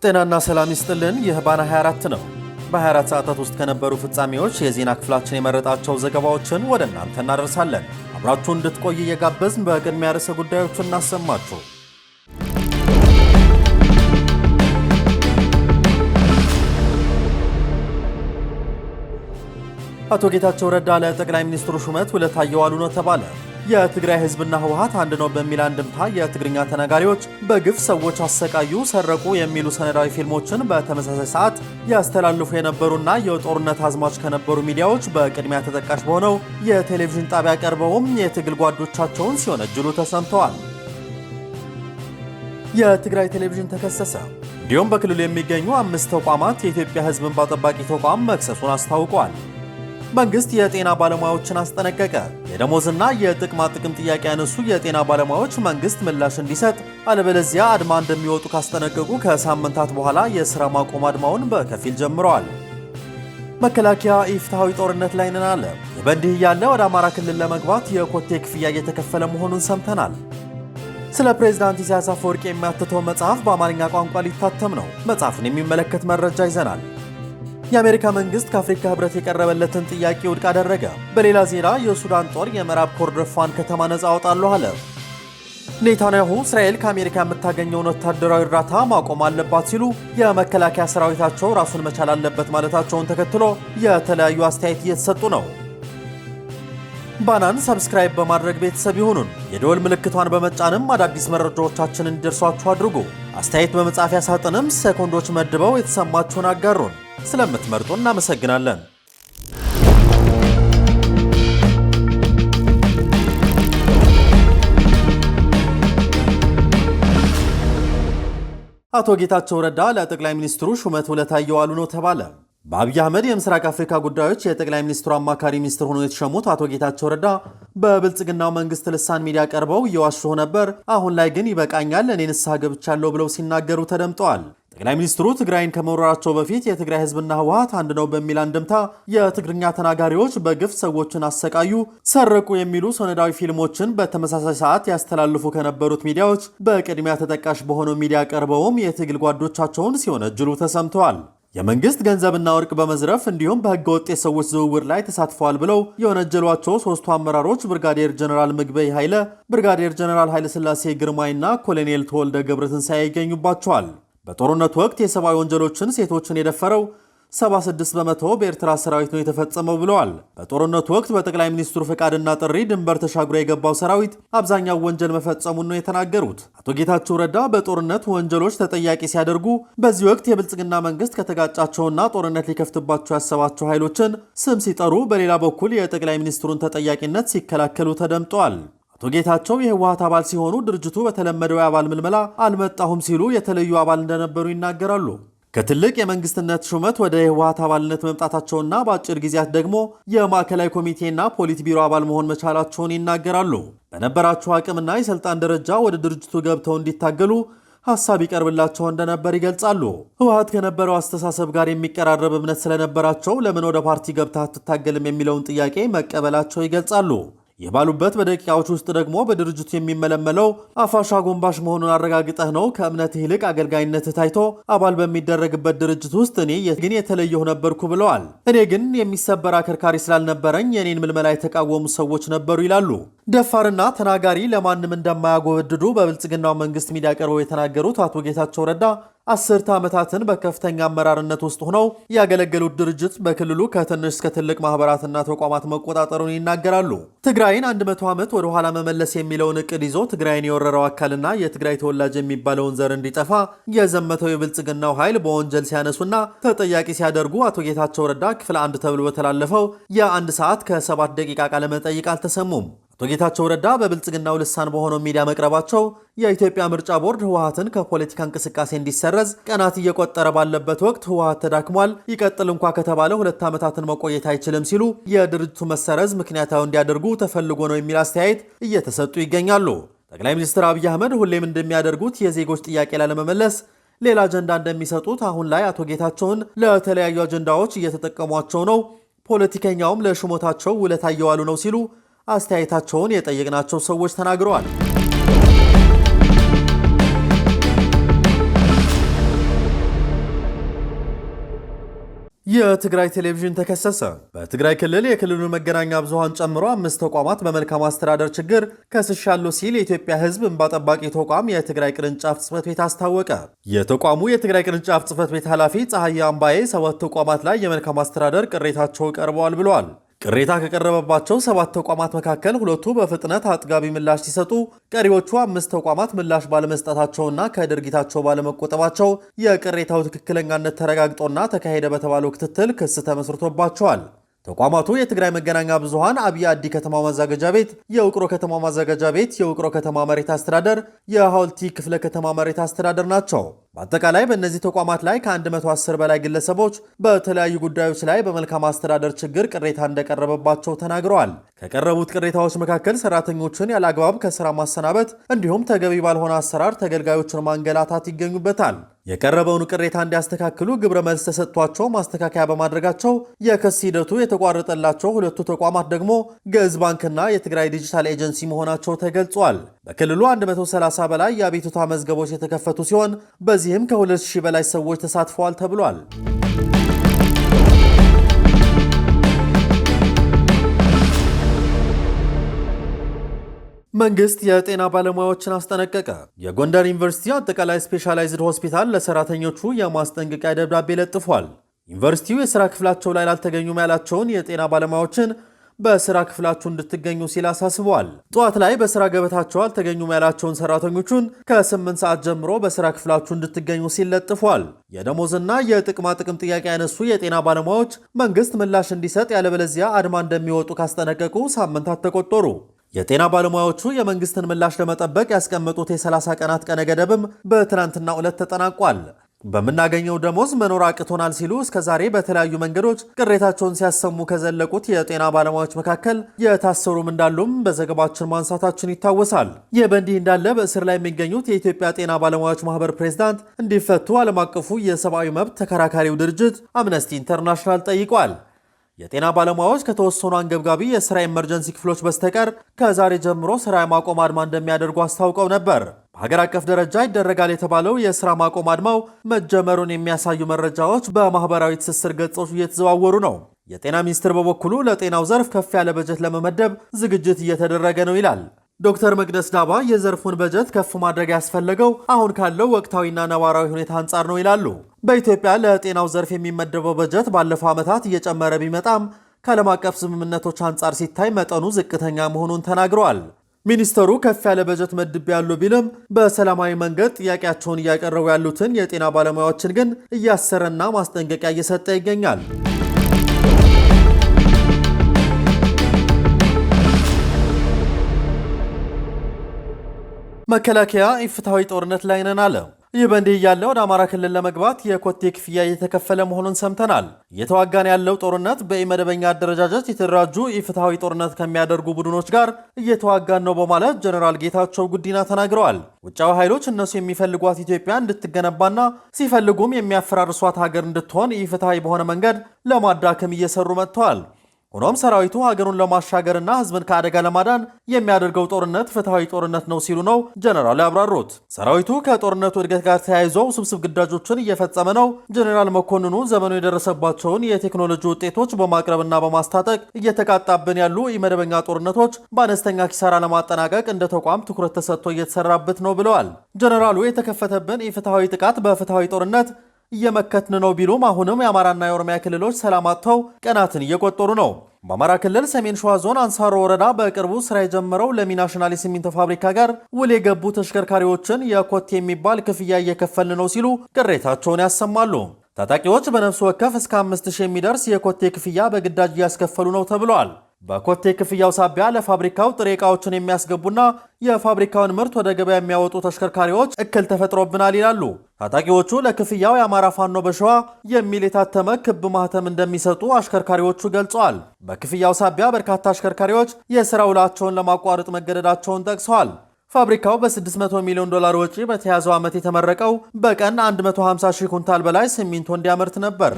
ጤናና ሰላም ይስጥልን። ይህ ባና 24 ነው። በ24 ሰዓታት ውስጥ ከነበሩ ፍጻሜዎች የዜና ክፍላችን የመረጣቸው ዘገባዎችን ወደ እናንተ እናደርሳለን። አብራችሁ እንድትቆይ እየጋበዝን በቅድሚያ ርዕሰ ጉዳዮችን እናሰማችሁ። አቶ ጌታቸው ረዳ ለጠቅላይ ሚኒስትሩ ሹመት ውለታ እየዋሉ ነው ተባለ። የትግራይ ህዝብና ህወሓት አንድ ነው በሚል አንድምታ የትግርኛ ተናጋሪዎች በግፍ ሰዎች አሰቃዩ፣ ሰረቁ የሚሉ ሰነዳዊ ፊልሞችን በተመሳሳይ ሰዓት ያስተላልፉ የነበሩና የጦርነት አዝማች ከነበሩ ሚዲያዎች በቅድሚያ ተጠቃሽ በሆነው የቴሌቪዥን ጣቢያ ቀርበውም የትግል ጓዶቻቸውን ሲወነጅሉ ተሰምተዋል። የትግራይ ቴሌቪዥን ተከሰሰ። እንዲሁም በክልሉ የሚገኙ 5 ተቋማት የኢትዮጵያ ህዝብ እንባ ጠባቂ ተቋም መክሰሱን አስታውቀዋል። መንግስት የጤና ባለሙያዎችን አስጠነቀቀ። የደሞዝና የጥቅማ ጥቅም ጥያቄ ያነሱ የጤና ባለሙያዎች መንግስት ምላሽ እንዲሰጥ አለበለዚያ አድማ እንደሚወጡ ካስጠነቀቁ ከሳምንታት በኋላ የሥራ ማቆም አድማውን በከፊል ጀምረዋል። መከላከያ ኢፍትሐዊ ጦርነት ላይ ነን አለ። ይህ በእንዲህ እያለ ወደ አማራ ክልል ለመግባት የኮቴ ክፍያ እየተከፈለ መሆኑን ሰምተናል። ስለ ፕሬዝዳንት ኢሳያስ አፈወርቂ የሚያትተው መጽሐፍ በአማርኛ ቋንቋ ሊታተም ነው። መጽሐፉን የሚመለከት መረጃ ይዘናል። የአሜሪካ መንግስት ከአፍሪካ ህብረት የቀረበለትን ጥያቄ ውድቅ አደረገ። በሌላ ዜና የሱዳን ጦር የምዕራብ ኮርዶፋን ከተማ ነጻ አወጣለሁ አለ። ኔታንያሁ እስራኤል ከአሜሪካ የምታገኘውን ወታደራዊ እርዳታ ማቆም አለባት ሲሉ የመከላከያ ሰራዊታቸው ራሱን መቻል አለበት ማለታቸውን ተከትሎ የተለያዩ አስተያየት እየተሰጡ ነው። ባናን ሰብስክራይብ በማድረግ ቤተሰብ ይሁኑን። የደወል ምልክቷን በመጫንም አዳዲስ መረጃዎቻችንን እንዲደርሷችሁ አድርጉ። አስተያየት በመጻፊያ ሳጥንም ሴኮንዶች መድበው የተሰማችሁን አጋሩን። ስለምትመርጡ እናመሰግናለን። አቶ ጌታቸው ረዳ ለጠቅላይ ሚኒስትሩ ሹመት ውለታ እየዋሉ ነው ተባለ። በአብይ አህመድ የምስራቅ አፍሪካ ጉዳዮች የጠቅላይ ሚኒስትሩ አማካሪ ሚኒስትር ሆነው የተሸሙት አቶ ጌታቸው ረዳ በብልጽግናው መንግስት ልሳን ሚዲያ ቀርበው እየዋሹ ነበር፣ አሁን ላይ ግን ይበቃኛል፣ እኔ ንስሐ ገብቻለሁ ብለው ሲናገሩ ተደምጠዋል። ጠቅላይ ሚኒስትሩ ትግራይን ከመውረራቸው በፊት የትግራይ ህዝብና ህወሓት አንድ ነው በሚል አንድምታ የትግርኛ ተናጋሪዎች በግፍ ሰዎችን አሰቃዩ፣ ሰረቁ የሚሉ ሰነዳዊ ፊልሞችን በተመሳሳይ ሰዓት ያስተላልፉ ከነበሩት ሚዲያዎች በቅድሚያ ተጠቃሽ በሆነው ሚዲያ ቀርበውም የትግል ጓዶቻቸውን ሲወነጅሉ ተሰምተዋል። የመንግስት ገንዘብና ወርቅ በመዝረፍ እንዲሁም በህገ ወጥ የሰዎች ዝውውር ላይ ተሳትፈዋል ብለው የወነጀሏቸው 3ቱ አመራሮች ብርጋዴር ጀነራል ምግበይ ኃይለ፣ ብርጋዴር ጀነራል ኃይለ ሥላሴ ግርማይና ኮሎኔል ተወልደ ገብረትንሳኤ ይገኙባቸዋል። በጦርነቱ ወቅት የሰብአዊ ወንጀሎችን፣ ሴቶችን የደፈረው 76 በመቶ በኤርትራ ሰራዊት ነው የተፈጸመው ብለዋል። በጦርነቱ ወቅት በጠቅላይ ሚኒስትሩ ፈቃድና ጥሪ ድንበር ተሻግሮ የገባው ሰራዊት አብዛኛው ወንጀል መፈጸሙን ነው የተናገሩት። አቶ ጌታቸው ረዳ በጦርነት ወንጀሎች ተጠያቂ ሲያደርጉ በዚህ ወቅት የብልጽግና መንግስት ከተጋጫቸውና ጦርነት ሊከፍትባቸው ያሰባቸው ኃይሎችን ስም ሲጠሩ፣ በሌላ በኩል የጠቅላይ ሚኒስትሩን ተጠያቂነት ሲከላከሉ ተደምጠዋል። አቶ ጌታቸው የህወሓት አባል ሲሆኑ ድርጅቱ በተለመደው የአባል ምልመላ አልመጣሁም ሲሉ የተለዩ አባል እንደነበሩ ይናገራሉ። ከትልቅ የመንግስትነት ሹመት ወደ የህወሓት አባልነት መምጣታቸውና በአጭር ጊዜያት ደግሞ የማዕከላዊ ኮሚቴና ፖሊት ቢሮ አባል መሆን መቻላቸውን ይናገራሉ። በነበራቸው አቅምና የሥልጣን ደረጃ ወደ ድርጅቱ ገብተው እንዲታገሉ ሐሳብ ይቀርብላቸው እንደነበር ይገልጻሉ። ህወሓት ከነበረው አስተሳሰብ ጋር የሚቀራረብ እምነት ስለነበራቸው ለምን ወደ ፓርቲ ገብተህ አትታገልም የሚለውን ጥያቄ መቀበላቸው ይገልጻሉ። ይህ ባሉበት በደቂቃዎች ውስጥ ደግሞ በድርጅቱ የሚመለመለው አፋሽ አጎንባሽ መሆኑን አረጋግጠህ ነው ከእምነትህ ይልቅ አገልጋይነትህ ታይቶ አባል በሚደረግበት ድርጅት ውስጥ እኔ ግን የተለየሁ ነበርኩ ብለዋል። እኔ ግን የሚሰበር አከርካሪ ስላልነበረኝ የኔን ምልመላ የተቃወሙ ሰዎች ነበሩ ይላሉ። ደፋርና ተናጋሪ ለማንም እንደማያጎበድዱ በብልጽግናው መንግስት ሚዲያ ቀርበው የተናገሩት አቶ ጌታቸው ረዳ 10 ዓመታትን በከፍተኛ አመራርነት ውስጥ ሆነው ያገለገሉት ድርጅት በክልሉ ከትንሽ እስከ ትልቅ ማህበራትና ተቋማት መቆጣጠሩን ይናገራሉ። ትግራይን 100 ዓመት ወደ ኋላ መመለስ የሚለውን እቅድ ይዞ ትግራይን የወረረው አካልና የትግራይ ተወላጅ የሚባለውን ዘር እንዲጠፋ የዘመተው የብልጽግናው ኃይል በወንጀል ሲያነሱና ተጠያቂ ሲያደርጉ አቶ ጌታቸው ረዳ ክፍል 1 ተብሎ በተላለፈው የ1 ሰዓት ከ7 ደቂቃ ቃለ መጠይቅ አልተሰሙም። አቶ ጌታቸው ረዳ በብልጽግናው ልሳን በሆነው ሚዲያ መቅረባቸው የኢትዮጵያ ምርጫ ቦርድ ህወሓትን ከፖለቲካ እንቅስቃሴ እንዲሰረዝ ቀናት እየቆጠረ ባለበት ወቅት ህወሓት ተዳክሟል፣ ይቀጥል እንኳ ከተባለ 2 ዓመታትን መቆየት አይችልም ሲሉ የድርጅቱ መሰረዝ ምክንያታዊ እንዲያደርጉ ተፈልጎ ነው የሚል አስተያየት እየተሰጡ ይገኛሉ። ጠቅላይ ሚኒስትር አብይ አህመድ ሁሌም እንደሚያደርጉት የዜጎች ጥያቄ ላለመመለስ ሌላ አጀንዳ እንደሚሰጡት አሁን ላይ አቶ ጌታቸውን ለተለያዩ አጀንዳዎች እየተጠቀሟቸው ነው፣ ፖለቲከኛውም ለሹመታቸው ውለታ እየዋሉ ነው ሲሉ አስተያየታቸውን የጠየቅናቸው ሰዎች ተናግረዋል። የትግራይ ቴሌቪዥን ተከሰሰ። በትግራይ ክልል የክልሉን መገናኛ ብዙሃን ጨምሮ 5 ተቋማት በመልካም አስተዳደር ችግር ከስሻለሁ ሲል የኢትዮጵያ ሕዝብ እንባ ጠባቂ ተቋም የትግራይ ቅርንጫፍ ጽሕፈት ቤት አስታወቀ። የተቋሙ የትግራይ ቅርንጫፍ ጽሕፈት ቤት ኃላፊ ፀሐይ አምባዬ 7 ተቋማት ላይ የመልካም አስተዳደር ቅሬታቸው ቀርበዋል ብለዋል። ቅሬታ ከቀረበባቸው 7 ተቋማት መካከል 2ቱ በፍጥነት አጥጋቢ ምላሽ ሲሰጡ፣ ቀሪዎቹ 5 ተቋማት ምላሽ ባለመስጠታቸውና ከድርጊታቸው ባለመቆጠባቸው የቅሬታው ትክክለኛነት ተረጋግጦና ተካሄደ በተባለው ክትትል ክስ ተመስርቶባቸዋል። ተቋማቱ የትግራይ መገናኛ ብዙሃን አብይ አዲ ከተማ ማዘጋጃ ቤት፣ የውቅሮ ከተማ ማዘጋጃ ቤት፣ የውቅሮ ከተማ መሬት አስተዳደር፣ የሐውልቲ ክፍለ ከተማ መሬት አስተዳደር ናቸው። በአጠቃላይ በእነዚህ ተቋማት ላይ ከ110 በላይ ግለሰቦች በተለያዩ ጉዳዮች ላይ በመልካም አስተዳደር ችግር ቅሬታ እንደቀረበባቸው ተናግረዋል። ከቀረቡት ቅሬታዎች መካከል ሰራተኞችን ያለአግባብ ከስራ ማሰናበት እንዲሁም ተገቢ ባልሆነ አሰራር ተገልጋዮችን ማንገላታት ይገኙበታል። የቀረበውን ቅሬታ እንዲያስተካክሉ ግብረ መልስ ተሰጥቷቸው ማስተካከያ በማድረጋቸው የክስ ሂደቱ የተቋረጠላቸው 2ቱ ተቋማት ደግሞ ግዕዝ ባንክና የትግራይ ዲጂታል ኤጀንሲ መሆናቸው ተገልጿል። በክልሉ 130 በላይ የአቤቱታ መዝገቦች የተከፈቱ ሲሆን በዚህም ከ2000 በላይ ሰዎች ተሳትፈዋል ተብሏል። መንግስት የጤና ባለሙያዎችን አስጠነቀቀ። የጎንደር ዩኒቨርሲቲ አጠቃላይ ስፔሻላይዝድ ሆስፒታል ለሰራተኞቹ የማስጠንቀቂያ ደብዳቤ ለጥፏል። ዩኒቨርሲቲው የሥራ ክፍላቸው ላይ ላልተገኙም ያላቸውን የጤና ባለሙያዎችን በሥራ ክፍላችሁ እንድትገኙ ሲል አሳስበዋል። ጠዋት ላይ በሥራ ገበታቸው አልተገኙም ያላቸውን ሰራተኞቹን ከ8 ሰዓት ጀምሮ በሥራ ክፍላችሁ እንድትገኙ ሲል ለጥፏል። የደሞዝና የጥቅማ ጥቅም ጥያቄ ያነሱ የጤና ባለሙያዎች መንግስት ምላሽ እንዲሰጥ ያለበለዚያ አድማ እንደሚወጡ ካስጠነቀቁ ሳምንታት ተቆጠሩ። የጤና ባለሙያዎቹ የመንግስትን ምላሽ ለመጠበቅ ያስቀመጡት የ30 ቀናት ቀነ ገደብም በትናንትናው ዕለት ተጠናቋል። በምናገኘው ደሞዝ መኖር አቅቶናል ሲሉ እስከዛሬ በተለያዩ መንገዶች ቅሬታቸውን ሲያሰሙ ከዘለቁት የጤና ባለሙያዎች መካከል የታሰሩም እንዳሉም በዘገባችን ማንሳታችን ይታወሳል። ይህ በእንዲህ እንዳለ በእስር ላይ የሚገኙት የኢትዮጵያ ጤና ባለሙያዎች ማህበር ፕሬዝዳንት እንዲፈቱ ዓለም አቀፉ የሰብአዊ መብት ተከራካሪው ድርጅት አምነስቲ ኢንተርናሽናል ጠይቋል። የጤና ባለሙያዎች ከተወሰኑ አንገብጋቢ የሥራ ኤመርጀንሲ ክፍሎች በስተቀር ከዛሬ ጀምሮ ሥራ የማቆም አድማ እንደሚያደርጉ አስታውቀው ነበር። በሀገር አቀፍ ደረጃ ይደረጋል የተባለው የሥራ ማቆም አድማው መጀመሩን የሚያሳዩ መረጃዎች በማኅበራዊ ትስስር ገጾች እየተዘዋወሩ ነው። የጤና ሚኒስቴር በበኩሉ ለጤናው ዘርፍ ከፍ ያለ በጀት ለመመደብ ዝግጅት እየተደረገ ነው ይላል። ዶክተር መቅደስ ዳባ የዘርፉን በጀት ከፍ ማድረግ ያስፈለገው አሁን ካለው ወቅታዊና ነባራዊ ሁኔታ አንጻር ነው ይላሉ። በኢትዮጵያ ለጤናው ዘርፍ የሚመደበው በጀት ባለፈው ዓመታት እየጨመረ ቢመጣም ከዓለም አቀፍ ስምምነቶች አንጻር ሲታይ መጠኑ ዝቅተኛ መሆኑን ተናግረዋል። ሚኒስተሩ ከፍ ያለ በጀት መድብ ያሉ ቢልም በሰላማዊ መንገድ ጥያቄያቸውን እያቀረቡ ያሉትን የጤና ባለሙያዎችን ግን እያሰረና ማስጠንቀቂያ እየሰጠ ይገኛል። መከላከያ ኢፍትሐዊ ጦርነት ላይ ነን አለ። ይህ በእንዲህ እያለ ወደ አማራ ክልል ለመግባት የኮቴ ክፍያ እየተከፈለ መሆኑን ሰምተናል። እየተዋጋን ያለው ጦርነት በኢመደበኛ አደረጃጀት የተደራጁ ኢፍትሐዊ ጦርነት ከሚያደርጉ ቡድኖች ጋር እየተዋጋን ነው በማለት ጀኔራል ጌታቸው ጉዲና ተናግረዋል። ውጫዊ ኃይሎች እነሱ የሚፈልጓት ኢትዮጵያ እንድትገነባና ሲፈልጉም የሚያፈራርሷት ሀገር እንድትሆን ኢፍትሐዊ በሆነ መንገድ ለማዳከም እየሰሩ መጥተዋል። ሆኖም ሰራዊቱ ሀገሩን ለማሻገርና ሕዝብን ከአደጋ ለማዳን የሚያደርገው ጦርነት ፍትሐዊ ጦርነት ነው ሲሉ ነው ጀነራሉ ያብራሩት። ሰራዊቱ ከጦርነቱ እድገት ጋር ተያይዞ ውስብስብ ግዳጆችን እየፈጸመ ነው። ጀነራል መኮንኑ ዘመኑ የደረሰባቸውን የቴክኖሎጂ ውጤቶች በማቅረብና በማስታጠቅ እየተቃጣብን ያሉ የመደበኛ ጦርነቶች በአነስተኛ ኪሳራ ለማጠናቀቅ እንደ ተቋም ትኩረት ተሰጥቶ እየተሰራበት ነው ብለዋል። ጀነራሉ የተከፈተብን የፍትሐዊ ጥቃት በፍትሐዊ ጦርነት እየመከትን ነው ቢሉም አሁንም የአማራና የኦሮሚያ ክልሎች ሰላም አጥተው ቀናትን እየቆጠሩ ነው። በአማራ ክልል ሰሜን ሸዋ ዞን አንሳሮ ወረዳ በቅርቡ ስራ የጀመረው ለሚ ናሽናል የሲሚንቶ ፋብሪካ ጋር ውል የገቡ ተሽከርካሪዎችን የኮቴ የሚባል ክፍያ እየከፈልን ነው ሲሉ ቅሬታቸውን ያሰማሉ። ታጣቂዎች በነፍስ ወከፍ እስከ 5000 የሚደርስ የኮቴ ክፍያ በግዳጅ እያስከፈሉ ነው ተብለዋል። በኮቴ ክፍያው ሳቢያ ለፋብሪካው ጥሬ ዕቃዎችን የሚያስገቡና የፋብሪካውን ምርት ወደ ገበያ የሚያወጡ ተሽከርካሪዎች እክል ተፈጥሮብናል ይላሉ። ታጣቂዎቹ ለክፍያው የአማራ ፋኖ በሸዋ የሚል የታተመ ክብ ማህተም እንደሚሰጡ አሽከርካሪዎቹ ገልጸዋል። በክፍያው ሳቢያ በርካታ አሽከርካሪዎች የሥራ ውላቸውን ለማቋረጥ መገደዳቸውን ጠቅሰዋል። ፋብሪካው በ$600 ሚሊዮን ወጪ በተያዘው ዓመት የተመረቀው በቀን 150 ሺህ ኩንታል በላይ ሲሚንቶ እንዲያመርት ነበር።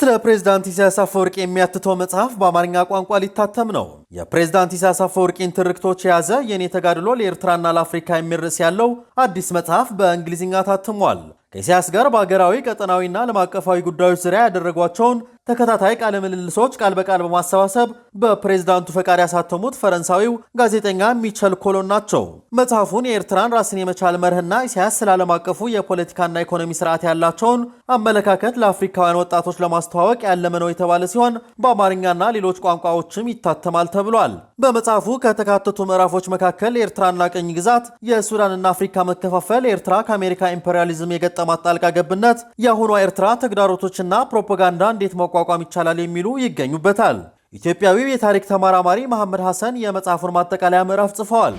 ስለ ፕሬዝዳንት ኢሳያስ አፈወርቂ የሚያትተው መጽሐፍ በአማርኛ ቋንቋ ሊታተም ነው። የፕሬዝዳንት ኢሳያስ አፈወርቂን ትርክቶች የያዘ የኔ ተጋድሎ ለኤርትራና ለአፍሪካ የሚል ርዕስ ያለው አዲስ መጽሐፍ በእንግሊዝኛ ታትሟል። ከኢሳያስ ጋር በአገራዊ ቀጠናዊና ዓለም አቀፋዊ ጉዳዮች ዙሪያ ያደረጓቸውን ተከታታይ ቃለ ምልልሶች ቃል በቃል በማሰባሰብ በፕሬዝዳንቱ ፈቃድ ያሳተሙት ፈረንሳዊው ጋዜጠኛ ሚቸል ኮሎን ናቸው። መጽሐፉን የኤርትራን ራስን የመቻል መርህና ኢሳያስ ስለ ዓለም አቀፉ የፖለቲካና ኢኮኖሚ ስርዓት ያላቸውን አመለካከት ለአፍሪካውያን ወጣቶች ለማስተዋወቅ ያለመ ነው የተባለ ሲሆን በአማርኛና ሌሎች ቋንቋዎችም ይታተማል ተብሏል። በመጽሐፉ ከተካተቱ ምዕራፎች መካከል ኤርትራና ቅኝ ግዛት፣ የሱዳንና አፍሪካ መከፋፈል፣ ኤርትራ ከአሜሪካ ኢምፔሪያሊዝም የገጠማት ጣልቃ ገብነት፣ የአሁኗ ኤርትራ ተግዳሮቶችና ፕሮፓጋንዳ እንዴት መቋቋም ይቻላል የሚሉ ይገኙበታል። ኢትዮጵያዊው የታሪክ ተመራማሪ መሐመድ ሐሰን የመጽሐፉን ማጠቃለያ ምዕራፍ ጽፈዋል።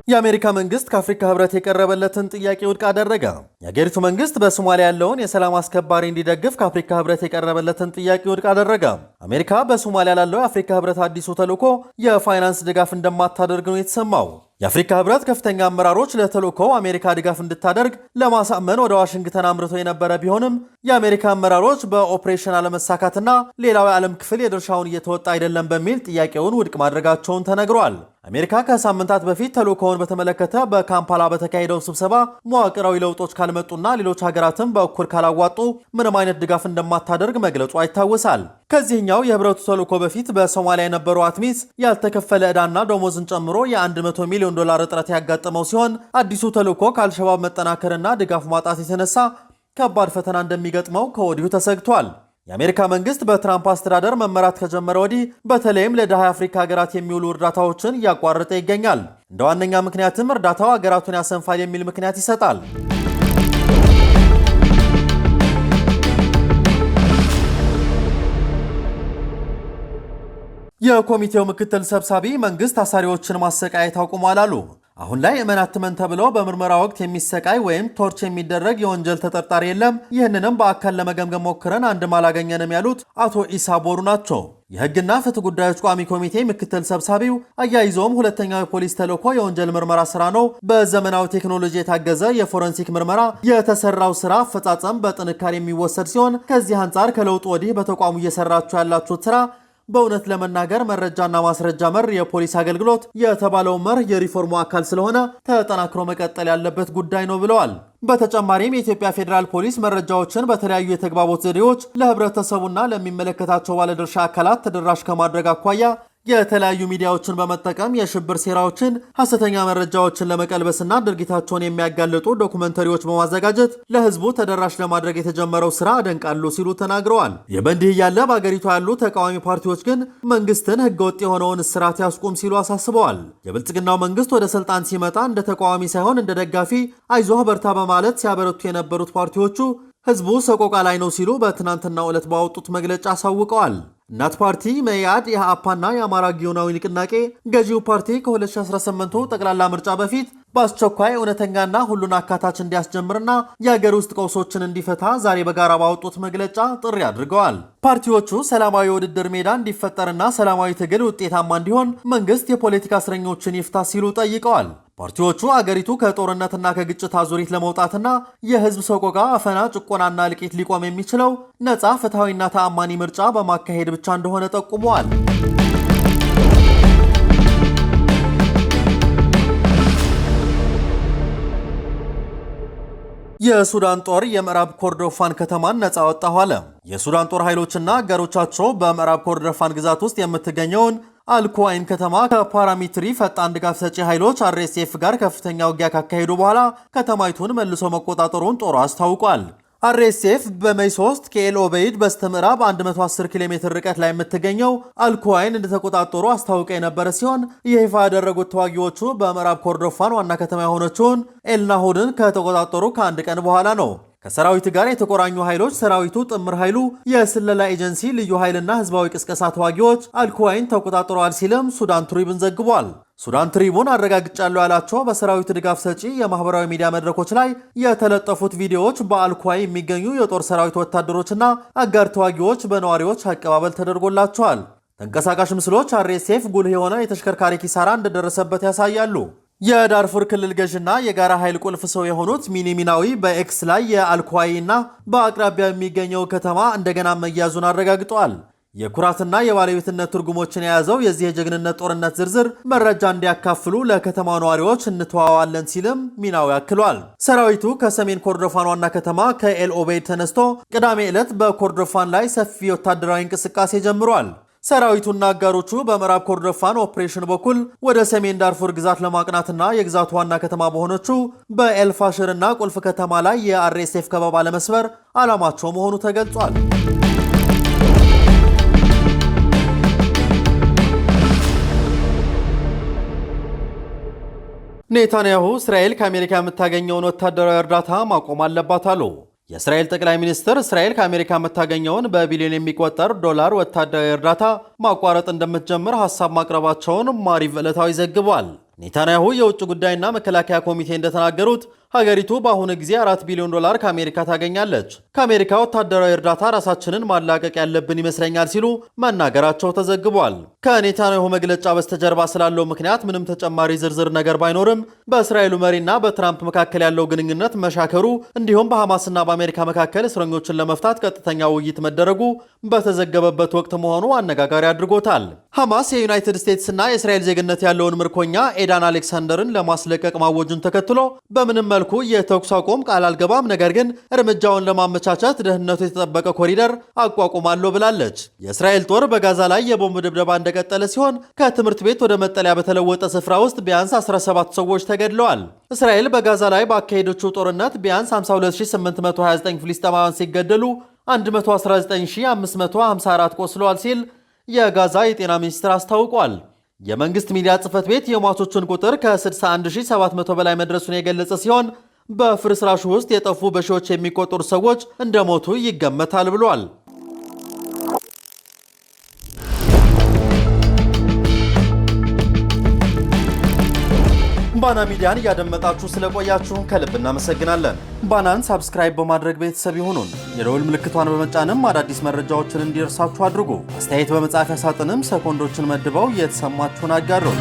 የአሜሪካ መንግስት ከአፍሪካ ህብረት የቀረበለትን ጥያቄ ውድቅ አደረገ። የአገሪቱ መንግስት በሶማሊያ ያለውን የሰላም አስከባሪ እንዲደግፍ ከአፍሪካ ህብረት የቀረበለትን ጥያቄ ውድቅ አደረገ። አሜሪካ በሶማሊያ ላለው የአፍሪካ ህብረት አዲሱ ተልዕኮ የፋይናንስ ድጋፍ እንደማታደርግ ነው የተሰማው። የአፍሪካ ህብረት ከፍተኛ አመራሮች ለተልዕኮው አሜሪካ ድጋፍ እንድታደርግ ለማሳመን ወደ ዋሽንግተን አምርቶ የነበረ ቢሆንም የአሜሪካ አመራሮች በኦፕሬሽን አለመሳካትና ሌላው የዓለም ክፍል የድርሻውን እየተወጣ አይደለም በሚል ጥያቄውን ውድቅ ማድረጋቸውን ተነግሯል። አሜሪካ ከሳምንታት በፊት ተልዕኮውን በተመለከተ በካምፓላ በተካሄደው ስብሰባ መዋቅራዊ ለውጦች ካልመጡና ሌሎች ሀገራትም በእኩል ካላዋጡ ምንም አይነት ድጋፍ እንደማታደርግ መግለጿ ይታወሳል። ከዚህኛው የህብረቱ ተልዕኮ በፊት በሶማሊያ የነበረው አትሚስ ያልተከፈለ ዕዳና ደሞዝን ጨምሮ የ100 ሚሊዮን ዶላር እጥረት ያጋጠመው ሲሆን አዲሱ ተልዕኮ ከአልሸባብ መጠናከርና ድጋፍ ማጣት የተነሳ ከባድ ፈተና እንደሚገጥመው ከወዲሁ ተሰግቷል። የአሜሪካ መንግስት በትራምፕ አስተዳደር መመራት ከጀመረ ወዲህ በተለይም ለድሃ የአፍሪካ ሀገራት የሚውሉ እርዳታዎችን እያቋረጠ ይገኛል። እንደ ዋነኛ ምክንያትም እርዳታው ሀገራቱን ያሰንፋል የሚል ምክንያት ይሰጣል። የኮሚቴው ምክትል ሰብሳቢ መንግስት አሳሪዎችን ማሰቃየት አቁሟል አሉ። አሁን ላይ እመናትመን ተብለው በምርመራ ወቅት የሚሰቃይ ወይም ቶርች የሚደረግ የወንጀል ተጠርጣሪ የለም። ይህንንም በአካል ለመገምገም ሞክረን አንድም አላገኘንም ያሉት አቶ ኢሳ ቦሩ ናቸው። የህግና ፍትህ ጉዳዮች ቋሚ ኮሚቴ ምክትል ሰብሳቢው አያይዘውም ሁለተኛው የፖሊስ ተልዕኮ የወንጀል ምርመራ ስራ ነው። በዘመናዊ ቴክኖሎጂ የታገዘ የፎረንሲክ ምርመራ የተሰራው ስራ አፈጻጸም በጥንካሬ የሚወሰድ ሲሆን ከዚህ አንጻር ከለውጡ ወዲህ በተቋሙ እየሰራችሁ ያላችሁት ስራ በእውነት ለመናገር መረጃና ማስረጃ መር የፖሊስ አገልግሎት የተባለው መርህ የሪፎርሙ አካል ስለሆነ ተጠናክሮ መቀጠል ያለበት ጉዳይ ነው ብለዋል። በተጨማሪም የኢትዮጵያ ፌዴራል ፖሊስ መረጃዎችን በተለያዩ የተግባቦት ዘዴዎች ለህብረተሰቡና ለሚመለከታቸው ባለድርሻ አካላት ተደራሽ ከማድረግ አኳያ የተለያዩ ሚዲያዎችን በመጠቀም የሽብር ሴራዎችን፣ ሐሰተኛ መረጃዎችን ለመቀልበስና ድርጊታቸውን የሚያጋልጡ ዶኩመንተሪዎች በማዘጋጀት ለህዝቡ ተደራሽ ለማድረግ የተጀመረው ስራ አደንቃሉ ሲሉ ተናግረዋል። ይህ በእንዲህ እያለ በአገሪቱ ያሉ ተቃዋሚ ፓርቲዎች ግን መንግስትን ህገወጥ የሆነውን እስራት ያስቁም ሲሉ አሳስበዋል። የብልጽግናው መንግስት ወደ ስልጣን ሲመጣ እንደ ተቃዋሚ ሳይሆን እንደ ደጋፊ አይዞህ በርታ በማለት ሲያበረቱ የነበሩት ፓርቲዎቹ ህዝቡ ሰቆቃ ላይ ነው ሲሉ በትናንትናው ዕለት ባወጡት መግለጫ አሳውቀዋል። እናት ፓርቲ፣ መኢአድ፣ የአፓና የአማራ ጊዮናዊ ንቅናቄ ገዢው ፓርቲ ከ2018 ጠቅላላ ምርጫ በፊት በአስቸኳይ እውነተኛና ሁሉን አካታች እንዲያስጀምርና የአገር ውስጥ ቀውሶችን እንዲፈታ ዛሬ በጋራ ባወጡት መግለጫ ጥሪ አድርገዋል። ፓርቲዎቹ ሰላማዊ የውድድር ሜዳ እንዲፈጠርና ሰላማዊ ትግል ውጤታማ እንዲሆን መንግስት የፖለቲካ እስረኞችን ይፍታ ሲሉ ጠይቀዋል። ፓርቲዎቹ አገሪቱ ከጦርነትና ከግጭት አዙሪት ለመውጣትና የህዝብ ሰቆቃ፣ አፈና፣ ጭቆናና እልቂት ሊቆም የሚችለው ነፃ ፍትሐዊና ተአማኒ ምርጫ በማካሄድ ብቻ እንደሆነ ጠቁመዋል። የሱዳን ጦር የምዕራብ ኮርዶፋን ከተማን ነፃ ወጣሁ አለ። የሱዳን ጦር ኃይሎችና አጋሮቻቸው በምዕራብ ኮርዶፋን ግዛት ውስጥ የምትገኘውን አልኮዋይን ከተማ ከፓራሚትሪ ፈጣን ድጋፍ ሰጪ ኃይሎች አርኤስኤፍ ጋር ከፍተኛ ውጊያ ካካሄዱ በኋላ ከተማይቱን መልሶ መቆጣጠሩን ጦሩ አስታውቋል። አርኤስኤፍ በሜይ 3 ከኤል ኦቤይድ በስተ ምዕራብ 110 ኪሎ ሜትር ርቀት ላይ የምትገኘው አልኮዋይን እንደተቆጣጠሩ አስታውቀው የነበረ ሲሆን ይህ ይፋ ያደረጉት ተዋጊዎቹ በምዕራብ ኮርዶፋን ዋና ከተማ የሆነችውን ኤልናሁድን ከተቆጣጠሩ ከአንድ ቀን በኋላ ነው። ከሰራዊት ጋር የተቆራኙ ኃይሎች ሰራዊቱ፣ ጥምር ኃይሉ፣ የስለላ ኤጀንሲ፣ ልዩ ኃይልና ህዝባዊ ቅስቀሳ ተዋጊዎች አልኮዋይን ተቆጣጥረዋል ሲልም ሱዳን ትሪቡን ዘግቧል። ሱዳን ትሪቡን አረጋግጫለሁ ያላቸው በሰራዊት ድጋፍ ሰጪ የማህበራዊ ሚዲያ መድረኮች ላይ የተለጠፉት ቪዲዮዎች በአልኮዋይ የሚገኙ የጦር ሰራዊት ወታደሮችና አጋር ተዋጊዎች በነዋሪዎች አቀባበል ተደርጎላቸዋል። ተንቀሳቃሽ ምስሎች አርኤስኤፍ ጉልህ የሆነ የተሽከርካሪ ኪሳራ እንደደረሰበት ያሳያሉ። የዳርፉር ክልል ገዥና የጋራ ኃይል ቁልፍ ሰው የሆኑት ሚኒሚናዊ በኤክስ ላይ የአልኳይና በአቅራቢያ የሚገኘው ከተማ እንደገና መያዙን አረጋግጠዋል። የኩራትና የባለቤትነት ትርጉሞችን የያዘው የዚህ የጀግንነት ጦርነት ዝርዝር መረጃ እንዲያካፍሉ ለከተማው ነዋሪዎች እንተዋዋለን ሲልም ሚናዊ አክሏል። ሰራዊቱ ከሰሜን ኮርዶፋን ዋና ከተማ ከኤል ኦቤይድ ተነስቶ ቅዳሜ ዕለት በኮርዶፋን ላይ ሰፊ ወታደራዊ እንቅስቃሴ ጀምሯል። ሰራዊቱና አጋሮቹ በምዕራብ ኮርዶፋን ኦፕሬሽን በኩል ወደ ሰሜን ዳርፉር ግዛት ለማቅናትና የግዛቱ ዋና ከተማ በሆነችው በኤልፋሽርና ቁልፍ ከተማ ላይ የአርኤስኤፍ ከበባ ለመስበር ዓላማቸው መሆኑ ተገልጿል። ኔታንያሁ እስራኤል ከአሜሪካ የምታገኘውን ወታደራዊ እርዳታ ማቆም አለባት አሉ። የእስራኤል ጠቅላይ ሚኒስትር እስራኤል ከአሜሪካ የምታገኘውን በቢሊዮን የሚቆጠር ዶላር ወታደራዊ እርዳታ ማቋረጥ እንደምትጀምር ሐሳብ ማቅረባቸውን ማሪቭ ዕለታዊ ዘግቧል። ኔታንያሁ የውጭ ጉዳይና መከላከያ ኮሚቴ እንደተናገሩት ሀገሪቱ በአሁኑ ጊዜ 4 ቢሊዮን ዶላር ከአሜሪካ ታገኛለች። ከአሜሪካ ወታደራዊ እርዳታ ራሳችንን ማላቀቅ ያለብን ይመስለኛል ሲሉ መናገራቸው ተዘግቧል። ከኔታንያሁ መግለጫ በስተጀርባ ስላለው ምክንያት ምንም ተጨማሪ ዝርዝር ነገር ባይኖርም በእስራኤሉ መሪና በትራምፕ መካከል ያለው ግንኙነት መሻከሩ እንዲሁም በሐማስና በአሜሪካ መካከል እስረኞችን ለመፍታት ቀጥተኛ ውይይት መደረጉ በተዘገበበት ወቅት መሆኑ አነጋጋሪ አድርጎታል። ሐማስ የዩናይትድ ስቴትስና የእስራኤል ዜግነት ያለውን ምርኮኛ ኤዳን አሌክሳንደርን ለማስለቀቅ ማወጁን ተከትሎ በምንም መልኩ የተኩስ አቁም ቃል አልገባም፣ ነገር ግን እርምጃውን ለማመቻቸት ደህንነቱ የተጠበቀ ኮሪደር አቋቁማለሁ ብላለች። የእስራኤል ጦር በጋዛ ላይ የቦምብ ድብደባ እንደቀጠለ ሲሆን ከትምህርት ቤት ወደ መጠለያ በተለወጠ ስፍራ ውስጥ ቢያንስ 17 ሰዎች ተገድለዋል። እስራኤል በጋዛ ላይ ባካሄደችው ጦርነት ቢያንስ 52829 ፍልስጤማውያን ሲገደሉ 119554 ቆስለዋል ሲል የጋዛ የጤና ሚኒስቴር አስታውቋል። የመንግስት ሚዲያ ጽሕፈት ቤት የሟቾቹን ቁጥር ከ61700 በላይ መድረሱን የገለጸ ሲሆን በፍርስራሹ ውስጥ የጠፉ በሺዎች የሚቆጠሩ ሰዎች እንደሞቱ ይገመታል ብሏል። ባና ሚዲያን እያደመጣችሁ ስለቆያችሁን ከልብ እናመሰግናለን። ባናን ሳብስክራይብ በማድረግ ቤተሰብ ይሁኑን። የደወል ምልክቷን በመጫንም አዳዲስ መረጃዎችን እንዲደርሳችሁ አድርጉ። አስተያየት በመጻፊያ ሳጥንም ሰኮንዶችን መድበው የተሰማችሁን አጋሩን።